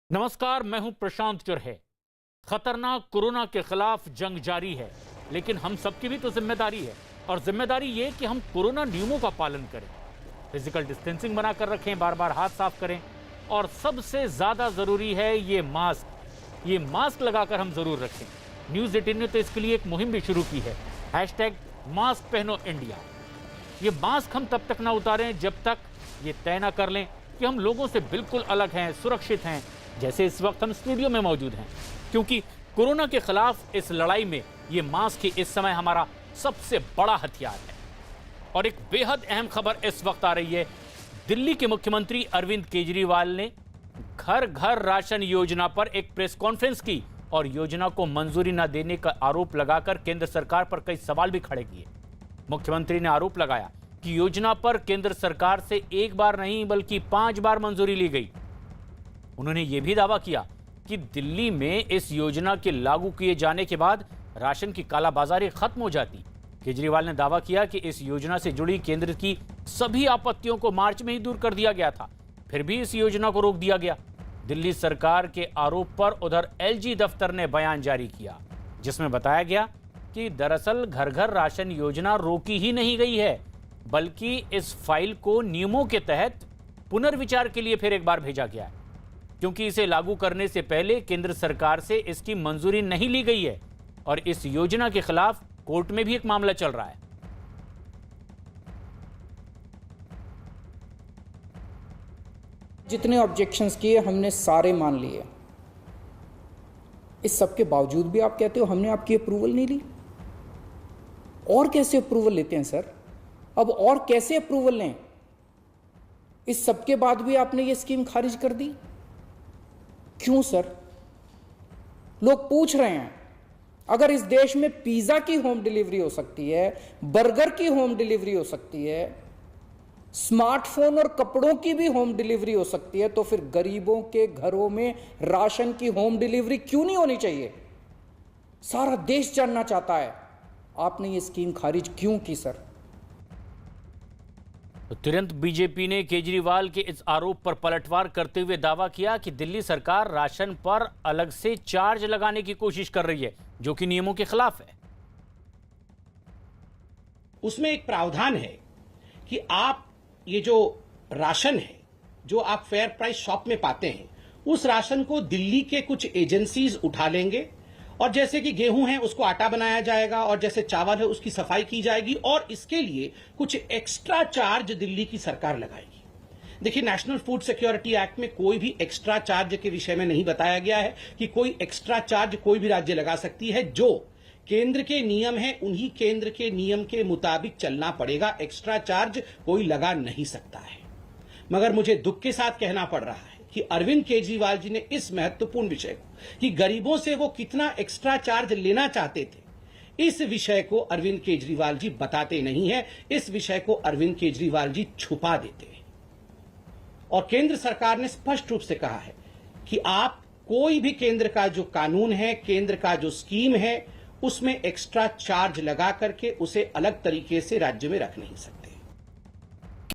नमस्कार, मैं हूं प्रशांत चुरहे। खतरनाक कोरोना के खिलाफ जंग जारी है, लेकिन हम सबकी भी तो जिम्मेदारी है। और जिम्मेदारी ये कि हम कोरोना नियमों का पालन करें, फिजिकल डिस्टेंसिंग बनाकर रखें, बार बार हाथ साफ करें, और सबसे ज्यादा जरूरी है ये मास्क लगाकर हम जरूर रखें। न्यूज 18 ने तो इसके लिए एक मुहिम भी शुरू की है, #मास्क पहनो इंडिया। ये मास्क हम तब तक ना उतारें जब तक ये तय ना कर लें कि हम लोगों से बिल्कुल अलग हैं, सुरक्षित हैं, जैसे इस वक्त हम स्टूडियो में मौजूद हैं। क्योंकि कोरोना के खिलाफ इस लड़ाई में ये मास्क ही इस समय हमारा सबसे बड़ा हथियार है। और एक बेहद अहम खबर इस वक्त आ रही है। दिल्ली के मुख्यमंत्री अरविंद केजरीवाल ने घर घर राशन योजना पर एक प्रेस कॉन्फ्रेंस की और योजना को मंजूरी न देने का आरोप लगाकर केंद्र सरकार पर कई सवाल भी खड़े किए। मुख्यमंत्री ने आरोप लगाया कि योजना पर केंद्र सरकार से एक बार नहीं बल्कि 5 बार मंजूरी ली गई। उन्होंने यह भी दावा किया कि दिल्ली में इस योजना के लागू किए जाने के बाद राशन की कालाबाजारी खत्म हो जाती। केजरीवाल ने दावा किया कि इस योजना से जुड़ी केंद्र की सभी आपत्तियों को मार्च में ही दूर कर दिया गया था, फिर भी इस योजना को रोक दिया गया। दिल्ली सरकार के आरोप पर उधर एलजी दफ्तर ने बयान जारी किया, जिसमें बताया गया कि दरअसल घर घर राशन योजना रोकी ही नहीं गई है, बल्कि इस फाइल को नियमों के तहत पुनर्विचार के लिए फिर एक बार भेजा गया है, क्योंकि इसे लागू करने से पहले केंद्र सरकार से इसकी मंजूरी नहीं ली गई है। और इस योजना के खिलाफ कोर्ट में भी एक मामला चल रहा है। जितने ऑब्जेक्शंस किए हमने सारे मान लिए। इस सब के बावजूद भी आप कहते हो हमने आपकी अप्रूवल नहीं ली। और कैसे अप्रूवल लेते हैं सर? अब और कैसे अप्रूवल लें? इस सब के बाद भी आपने ये स्कीम खारिज कर दी, क्यों सर? लोग पूछ रहे हैं। अगर इस देश में पिज्जा की होम डिलीवरी हो सकती है, बर्गर की होम डिलीवरी हो सकती है, स्मार्टफोन और कपड़ों की भी होम डिलीवरी हो सकती है, तो फिर गरीबों के घरों में राशन की होम डिलीवरी क्यों नहीं होनी चाहिए? सारा देश जानना चाहता है आपने ये स्कीम खारिज क्यों की सर? तो तुरंत बीजेपी ने केजरीवाल के इस आरोप पर पलटवार करते हुए दावा किया कि दिल्ली सरकार राशन पर अलग से चार्ज लगाने की कोशिश कर रही है, जो कि नियमों के खिलाफ है। उसमें एक प्रावधान है कि आप ये जो राशन है जो आप फेयर प्राइस शॉप में पाते हैं, उस राशन को दिल्ली के कुछ एजेंसीज उठा लेंगे और जैसे कि गेहूं है उसको आटा बनाया जाएगा और जैसे चावल है उसकी सफाई की जाएगी और इसके लिए कुछ एक्स्ट्रा चार्ज दिल्ली की सरकार लगाएगी। देखिए, नेशनल फूड सिक्योरिटी एक्ट में कोई भी एक्स्ट्रा चार्ज के विषय में नहीं बताया गया है कि कोई एक्स्ट्रा चार्ज कोई भी राज्य लगा सकती है। जो केंद्र के नियम है उन्हीं केंद्र के नियम के मुताबिक चलना पड़ेगा। एक्स्ट्रा चार्ज कोई लगा नहीं सकता है। मगर मुझे दुख के साथ कहना पड़ रहा है कि अरविंद केजरीवाल जी ने इस महत्वपूर्ण विषय को कि गरीबों से वो कितना एक्स्ट्रा चार्ज लेना चाहते थे, इस विषय को अरविंद केजरीवाल जी बताते नहीं है। इस विषय को अरविंद केजरीवाल जी छुपा देते हैं। और केंद्र सरकार ने स्पष्ट रूप से कहा है कि आप कोई भी केंद्र का जो कानून है, केंद्र का जो स्कीम है, उसमें एक्स्ट्रा चार्ज लगा करके उसे अलग तरीके से राज्य में रख नहीं सकते।